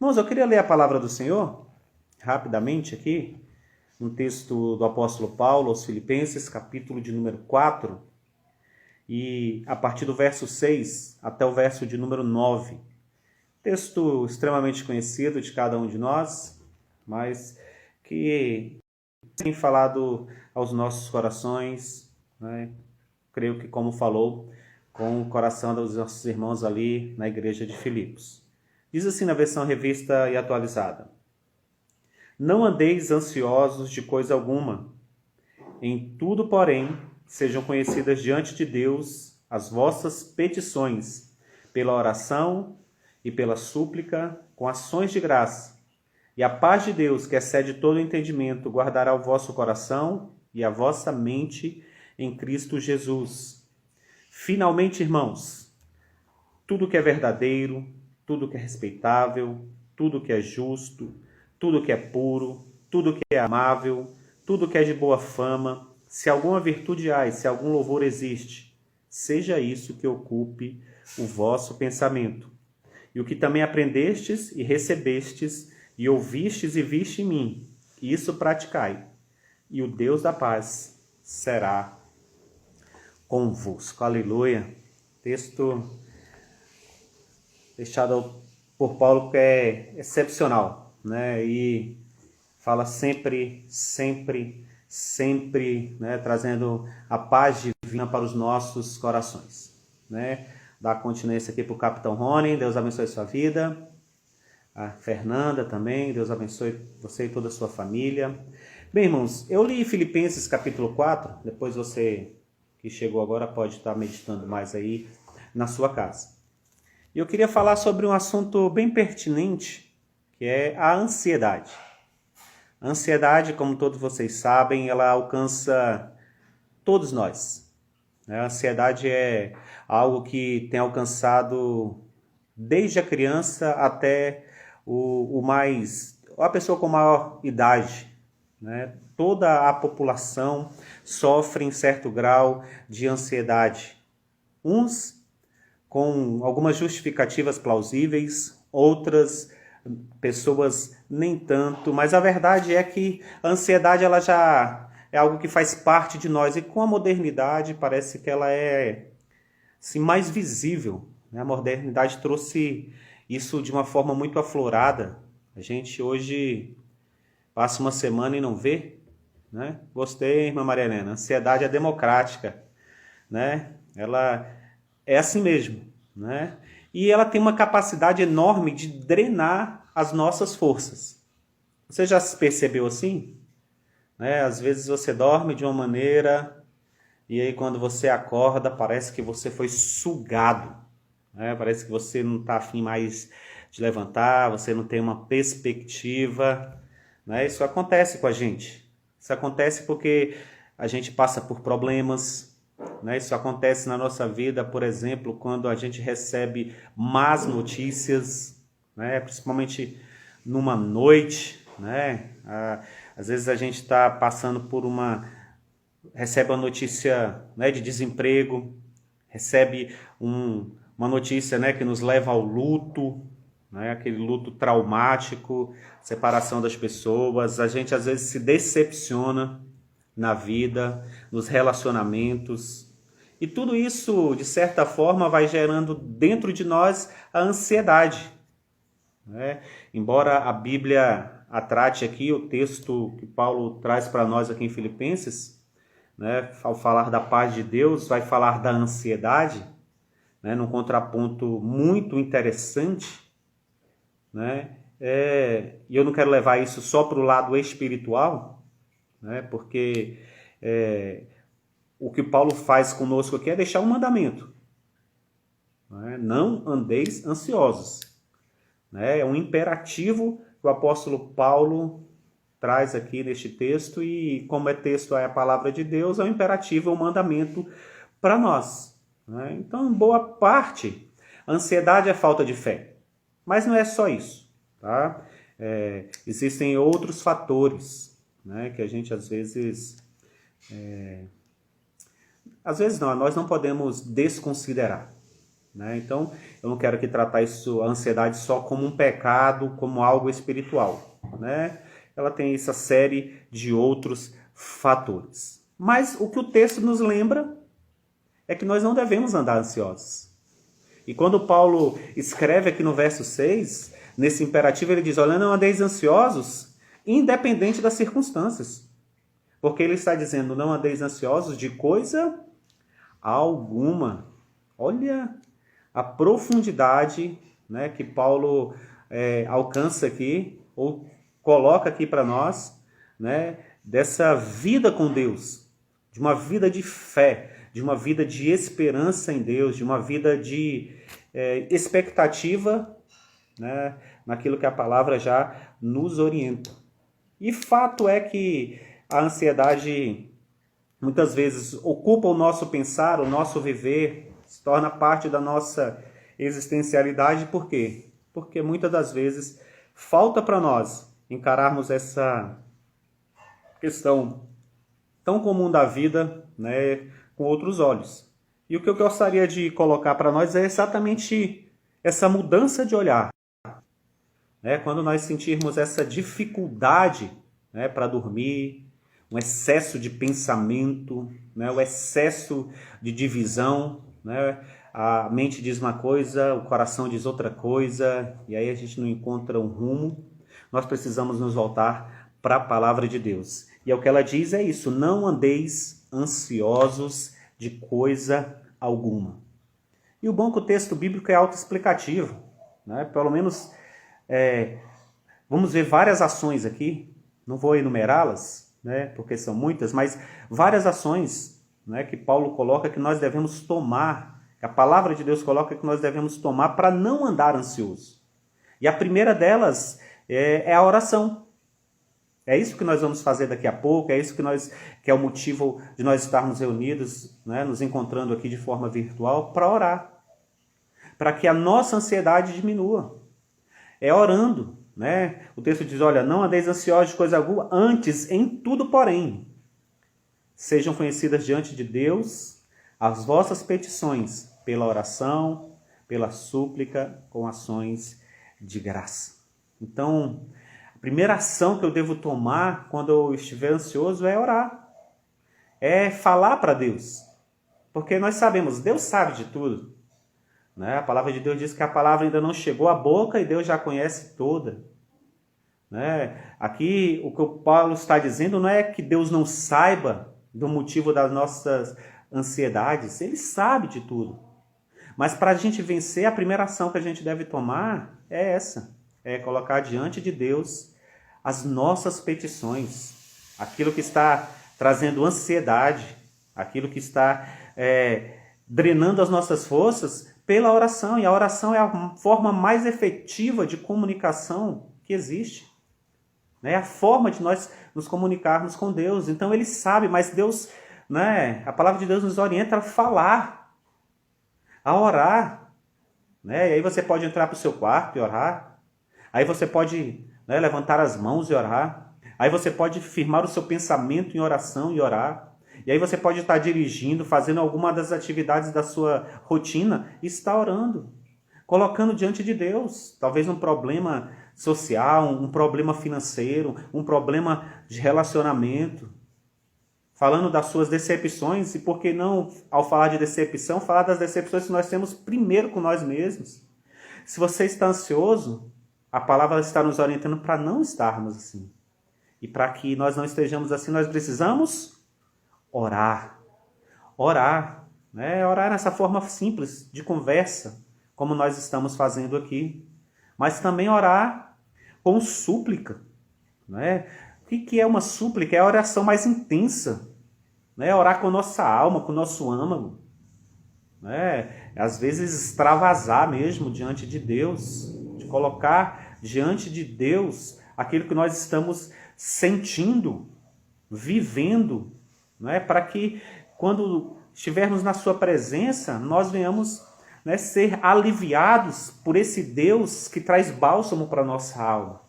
Irmãos, eu queria ler a palavra do Senhor, rapidamente aqui, um texto do apóstolo Paulo aos Filipenses, capítulo de número 4, e a partir do verso 6 até o verso de número 9. Texto extremamente conhecido de cada um de nós, mas que tem falado aos nossos corações, né? Creio que como falou com o coração dos nossos irmãos ali na igreja de Filipos. Diz assim na versão revista e atualizada: Não andeis ansiosos de coisa alguma. Em tudo, porém, sejam conhecidas diante de Deus as vossas petições, pela oração e pela súplica, com ações de graça. E a paz de Deus, que excede todo entendimento, guardará o vosso coração e a vossa mente em Cristo Jesus. Finalmente, irmãos, tudo que é verdadeiro, tudo que é respeitável, tudo que é justo, tudo que é puro, tudo que é amável, tudo que é de boa fama, se alguma virtude há e se algum louvor existe, seja isso que ocupe o vosso pensamento. E o que também aprendestes e recebestes, e ouvistes e viste em mim, isso praticai, e o Deus da paz será convosco. Aleluia. Texto deixado por Paulo que é excepcional, né? E fala sempre, né? Trazendo a paz divina para os nossos corações, né? Dá continuidade aqui para o Capitão Rony, Deus abençoe sua vida. A Fernanda também, Deus abençoe você e toda a sua família. Bem, irmãos, eu li Filipenses capítulo 4, depois você que chegou agora pode estar meditando mais aí na sua casa. E eu queria falar sobre um assunto bem pertinente, que é a ansiedade. A ansiedade, como todos vocês sabem, ela alcança todos nós. A ansiedade é algo que tem alcançado desde a criança até a pessoa com maior idade, né? Toda a população sofre em certo grau de ansiedade. Uns com algumas justificativas plausíveis, outras pessoas nem tanto, mas a verdade é que a ansiedade ela já é algo que faz parte de nós e com a modernidade parece que ela é assim, mais visível. A modernidade trouxe isso de uma forma muito aflorada. A gente hoje passa uma semana e não vê, né? Gostei, irmã Maria Helena. A ansiedade é democrática, né? Ela é assim mesmo, né? E ela tem uma capacidade enorme de drenar as nossas forças. Você já se percebeu assim? Né? Às vezes você dorme de uma maneira e aí quando você acorda parece que você foi sugado. Parece que você não está afim mais de levantar, você não tem uma perspectiva, né? Isso acontece com a gente. Isso acontece porque a gente passa por problemas, né? Isso acontece na nossa vida, por exemplo, quando a gente recebe más notícias, né? Principalmente numa noite, né? Às vezes a gente está passando por recebe uma notícia, né, de desemprego, recebe uma notícia, né, que nos leva ao luto, né, aquele luto traumático, separação das pessoas. A gente às vezes se decepciona na vida, nos relacionamentos. E tudo isso, de certa forma, vai gerando dentro de nós a ansiedade, né? Embora a Bíblia a trate aqui, o texto que Paulo traz para nós aqui em Filipenses, né, ao falar da paz de Deus, vai falar da ansiedade, né, num contraponto muito interessante, né? E eu não quero levar isso só para o lado espiritual, né, porque o que Paulo faz conosco aqui é deixar um mandamento, né? Não andeis ansiosos, né? É um imperativo que o apóstolo Paulo traz aqui neste texto e como texto é a palavra de Deus, é um imperativo, é um mandamento para nós, né? Então, em boa parte, a ansiedade é falta de fé, mas não é só isso, tá? Existem outros fatores, né, que a gente às vezes não, nós não podemos desconsiderar, né? Então, eu não quero aqui tratar isso, a ansiedade só como um pecado, como algo espiritual, né? Ela tem essa série de outros fatores. Mas o que o texto nos lembra é que nós não devemos andar ansiosos. E quando Paulo escreve aqui no verso 6, nesse imperativo ele diz, olha, não andeis ansiosos, independente das circunstâncias. Porque ele está dizendo, não andeis ansiosos de coisa alguma. Olha a profundidade, né, que Paulo alcança aqui, ou coloca aqui para nós, né, dessa vida com Deus, de uma vida de fé, de uma vida de esperança em Deus, de uma vida de expectativa, né, naquilo que a palavra já nos orienta. E fato é que a ansiedade muitas vezes ocupa o nosso pensar, o nosso viver, se torna parte da nossa existencialidade. Por quê? Porque muitas das vezes falta para nós encararmos essa questão tão comum da vida, né, com outros olhos. E o que eu gostaria de colocar para nós é exatamente essa mudança de olhar. Né? Quando nós sentirmos essa dificuldade, né, para dormir, um excesso de pensamento, né, o excesso de divisão, né? A mente diz uma coisa, o coração diz outra coisa, e aí a gente não encontra um rumo. Nós precisamos nos voltar para a palavra de Deus. E o que ela diz é isso, não andeis ansiosos de coisa alguma. E o bom é que o texto bíblico é autoexplicativo, né? Pelo menos, vamos ver várias ações aqui, não vou enumerá-las, né, porque são muitas, mas várias ações, né, que Paulo coloca que nós devemos tomar, que a palavra de Deus coloca que nós devemos tomar para não andar ansioso. E a primeira delas é a oração. É isso que nós vamos fazer daqui a pouco, é isso que é o motivo de nós estarmos reunidos, né, nos encontrando aqui de forma virtual, para orar. Para que a nossa ansiedade diminua. É orando, né? O texto diz, olha, não andeis ansiosos de coisa alguma, antes, em tudo, porém, sejam conhecidas diante de Deus as vossas petições, pela oração, pela súplica, com ações de graça. Então, a primeira ação que eu devo tomar quando eu estiver ansioso é orar. É falar para Deus. Porque nós sabemos, Deus sabe de tudo. Né? A palavra de Deus diz que a palavra ainda não chegou à boca e Deus já conhece toda. Né? Aqui o que o Paulo está dizendo não é que Deus não saiba do motivo das nossas ansiedades, Ele sabe de tudo. Mas para a gente vencer, a primeira ação que a gente deve tomar é essa, é colocar diante de Deus as nossas petições, aquilo que está trazendo ansiedade, aquilo que está drenando as nossas forças pela oração. E a oração é a forma mais efetiva de comunicação que existe. É a forma de nós nos comunicarmos com Deus. Então Ele sabe, mas Deus, né, a palavra de Deus nos orienta a falar, a orar. Né? E aí você pode entrar para o seu quarto e orar. Aí você pode, né, levantar as mãos e orar. Aí você pode firmar o seu pensamento em oração e orar. E aí você pode estar dirigindo, fazendo alguma das atividades da sua rotina e estar orando, colocando diante de Deus, talvez um problema social, um problema financeiro, um problema de relacionamento, falando das suas decepções, e por que não, ao falar de decepção, falar das decepções que nós temos primeiro com nós mesmos. Se você está ansioso, a palavra está nos orientando para não estarmos assim. E para que nós não estejamos assim, nós precisamos orar. Orar, né? Orar nessa forma simples, de conversa, como nós estamos fazendo aqui. Mas também orar com súplica. Né? O que é uma súplica? É a oração mais intensa. Né? Orar com a nossa alma, com o nosso âmago. Né? Às vezes extravasar mesmo diante de Deus. De colocar diante de Deus aquilo que nós estamos sentindo, vivendo. Né? Para que quando estivermos na sua presença, nós venhamos, né, ser aliviados por esse Deus que traz bálsamo para a nossa alma,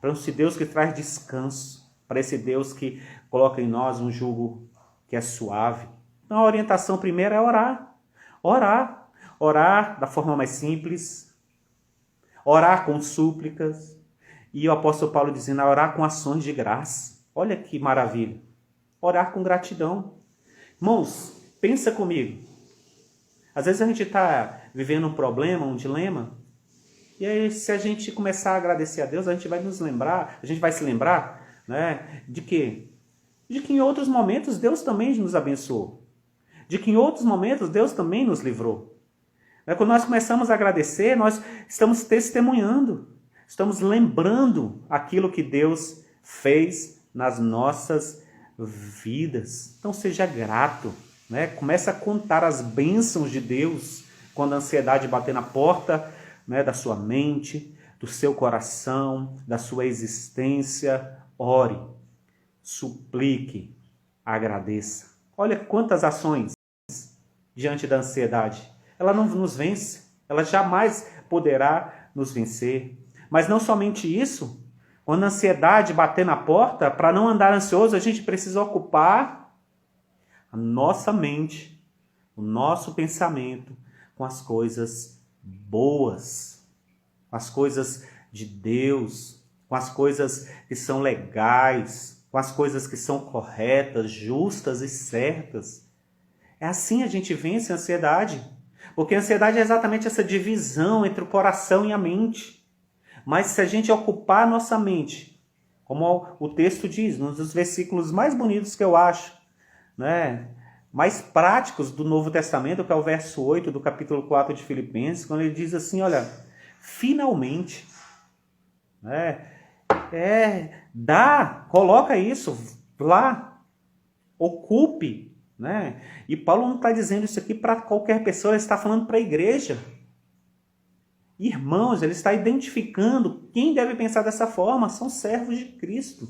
para esse Deus que traz descanso, para esse Deus que coloca em nós um jugo que é suave. Então a orientação primeira é orar. Orar. Orar da forma mais simples, orar com súplicas, e o apóstolo Paulo dizendo, orar com ações de graça. Olha que maravilha. Orar com gratidão. Irmãos, pensa comigo. Às vezes a gente está vivendo um problema, um dilema, e aí se a gente começar a agradecer a Deus, a gente vai se lembrar, né, de quê? De que em outros momentos Deus também nos abençoou. De que em outros momentos Deus também nos livrou. Quando nós começamos a agradecer, nós estamos testemunhando, estamos lembrando aquilo que Deus fez nas nossas vidas. Então seja grato, né? Comece a contar as bênçãos de Deus quando a ansiedade bater na porta, né, da sua mente, do seu coração, da sua existência. Ore, suplique, agradeça. Olha quantas ações diante da ansiedade. Ela não nos vence, ela jamais poderá nos vencer. Mas não somente isso, quando a ansiedade bater na porta, para não andar ansioso, a gente precisa ocupar a nossa mente, o nosso pensamento com as coisas boas, com as coisas de Deus, com as coisas que são legais, com as coisas que são corretas, justas e certas. É assim a gente vence a ansiedade, porque a ansiedade é exatamente essa divisão entre o coração e a mente. Mas se a gente ocupar a nossa mente, como o texto diz, um dos versículos mais bonitos que eu acho, né, mais práticos do Novo Testamento, que é o verso 8 do capítulo 4 de Filipenses, quando ele diz assim, olha, finalmente, né, coloca isso lá, ocupe, né? E Paulo não está dizendo isso aqui para qualquer pessoa, ele está falando para a igreja. Irmãos, ele está identificando quem deve pensar dessa forma, são servos de Cristo.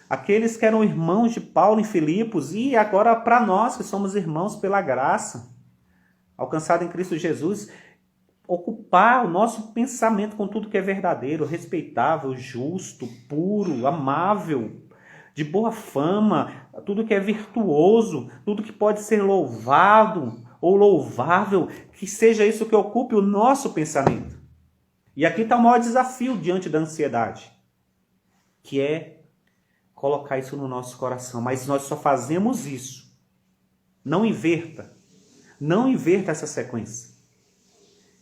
Aqueles que eram irmãos de Paulo em Filipos, e agora para nós que somos irmãos pela graça, alcançado em Cristo Jesus, ocupar o nosso pensamento com tudo que é verdadeiro, respeitável, justo, puro, amável, de boa fama, tudo que é virtuoso, tudo que pode ser louvado ou louvável, que seja isso que ocupe o nosso pensamento. E aqui está o maior desafio diante da ansiedade, que é colocar isso no nosso coração. Mas nós só fazemos isso. Não inverta essa sequência.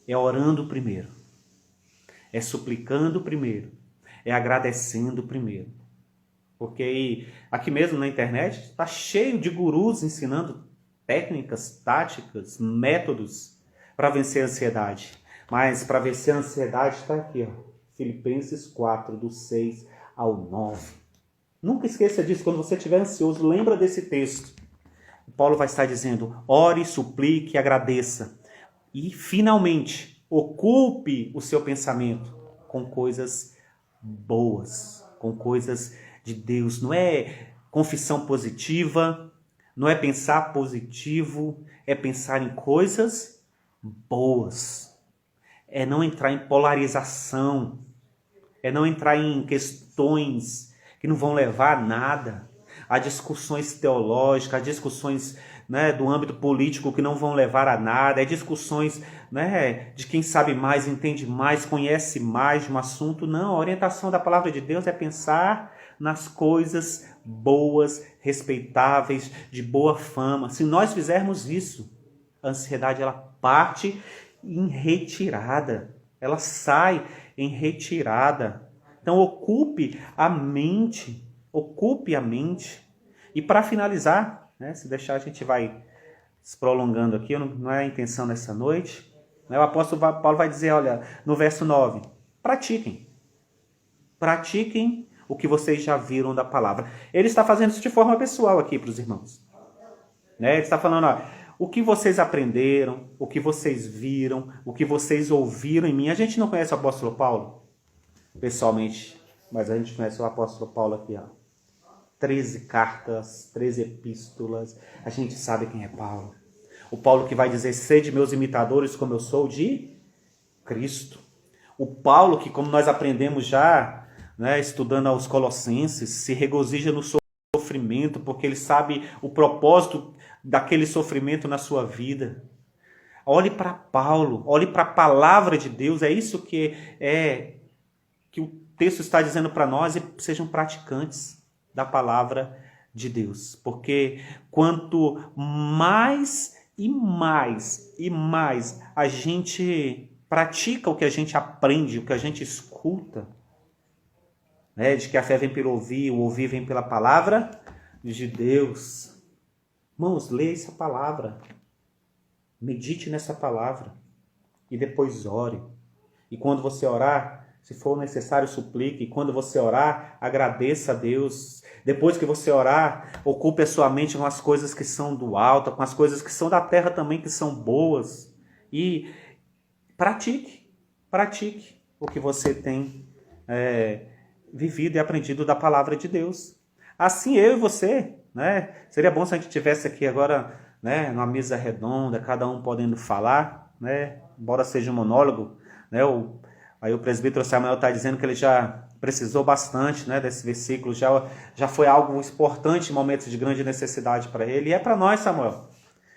É orando primeiro, é suplicando primeiro, é agradecendo primeiro. Porque aqui mesmo na internet está cheio de gurus ensinando técnicas, táticas, métodos para vencer a ansiedade. Mas para vencer a ansiedade está aqui, ó, Filipenses 4, do 6 ao 9. Nunca esqueça disso, quando você estiver ansioso, lembra desse texto. Paulo vai estar dizendo, ore, suplique, agradeça. E finalmente, ocupe o seu pensamento com coisas boas, com coisas de Deus. Não é confissão positiva, não é pensar positivo, é pensar em coisas boas. É não entrar em polarização, é não entrar em questões que não vão levar a nada, a discussões teológicas, a discussões, né, do âmbito político que não vão levar a nada, discussões, né, de quem sabe mais, entende mais, conhece mais de um assunto. Não, a orientação da palavra de Deus é pensar nas coisas boas, respeitáveis, de boa fama. Se nós fizermos isso, a ansiedade ela parte em retirada, ela sai em retirada. Então ocupe a mente. E para finalizar, né, se deixar a gente vai se prolongando aqui, não é a intenção dessa noite, né, o apóstolo Paulo vai dizer, olha, no verso 9, pratiquem o que vocês já viram da palavra. Ele está fazendo isso de forma pessoal aqui para os irmãos. Né? Ele está falando, ó, o que vocês aprenderam, o que vocês viram, o que vocês ouviram em mim. A gente não conhece o apóstolo Paulo pessoalmente, mas a gente conhece o apóstolo Paulo aqui, ó. 13 cartas, 13 epístolas, a gente sabe quem é Paulo. O Paulo que vai dizer, sede meus imitadores como eu sou de Cristo. O Paulo que, como nós aprendemos já, né, estudando aos Colossenses, se regozija no sofrimento, porque ele sabe o propósito daquele sofrimento na sua vida. Olhe para Paulo, olhe para a palavra de Deus. É isso que o texto está dizendo para nós, e sejam praticantes da palavra de Deus. Porque quanto mais e mais e mais a gente pratica o que a gente aprende, o que a gente escuta, né, de que a fé vem pelo ouvir, o ouvir vem pela palavra de Deus. Irmãos, leia essa palavra. Medite nessa palavra. E depois ore. E quando você orar, se for necessário, suplique. E quando você orar, agradeça a Deus. Depois que você orar, ocupe a sua mente com as coisas que são do alto, com as coisas que são da terra também, que são boas. E pratique o que você tem vivido e aprendido da palavra de Deus. Assim eu e você, né? Seria bom se a gente tivesse aqui agora, né, numa mesa redonda, cada um podendo falar, né? Embora seja um monólogo, né? Aí o presbítero Samuel está dizendo que ele já precisou bastante, né, desse versículo, já foi algo importante em momentos de grande necessidade para ele. E é para nós, Samuel.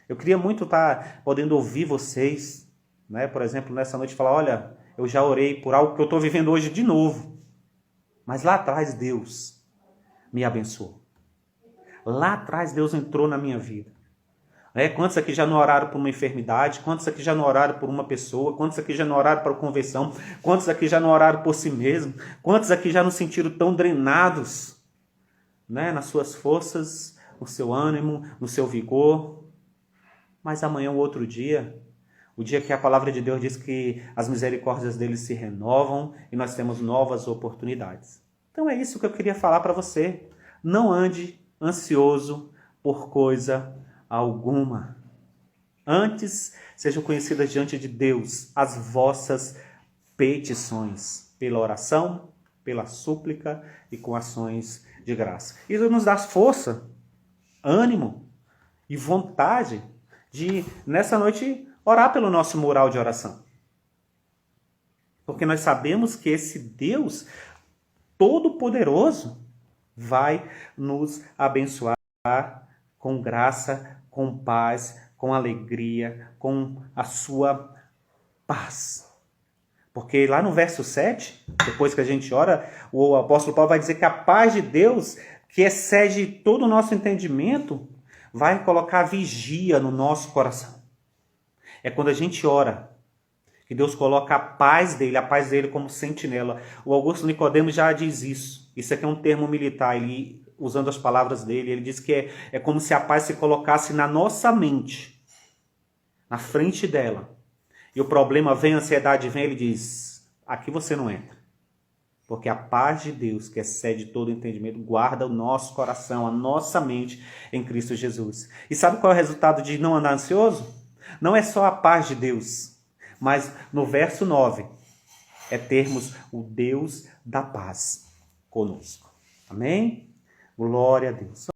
Eu queria muito estar podendo ouvir vocês, né? Por exemplo, nessa noite falar, olha, eu já orei por algo que eu estou vivendo hoje de novo. Mas lá atrás Deus me abençoou. Lá atrás Deus entrou na minha vida. Quantos aqui já não oraram por uma enfermidade? Quantos aqui já não oraram por uma pessoa? Quantos aqui já não oraram para a conversão? Quantos aqui já não oraram por si mesmo? Quantos aqui já não se sentiram tão drenados, né, nas suas forças, no seu ânimo, no seu vigor? Mas amanhã, outro dia, o dia que a palavra de Deus diz que as misericórdias dele se renovam e nós temos novas oportunidades. Então é isso que eu queria falar para você. Não ande ansioso por coisa alguma. Antes, sejam conhecidas diante de Deus as vossas petições, pela oração, pela súplica e com ações de graça. Isso nos dá força, ânimo e vontade de, nessa noite, orar pelo nosso mural de oração. Porque nós sabemos que esse Deus Todo-Poderoso vai nos abençoar com graça, com paz, com alegria, com a sua paz. Porque lá no verso 7, depois que a gente ora, o apóstolo Paulo vai dizer que a paz de Deus, que excede todo o nosso entendimento, vai colocar vigia no nosso coração. É quando a gente ora, que Deus coloca a paz dele como sentinela. O Augusto Nicodemo já diz isso. Isso aqui é um termo militar, ele, usando as palavras dele, ele diz que é como se a paz se colocasse na nossa mente, na frente dela. E o problema vem, a ansiedade vem, ele diz, aqui você não entra. Porque a paz de Deus, que excede todo entendimento, guarda o nosso coração, a nossa mente em Cristo Jesus. E sabe qual é o resultado de não andar ansioso? Não é só a paz de Deus, mas no verso 9, é termos o Deus da paz conosco. Amém? Glória a Deus.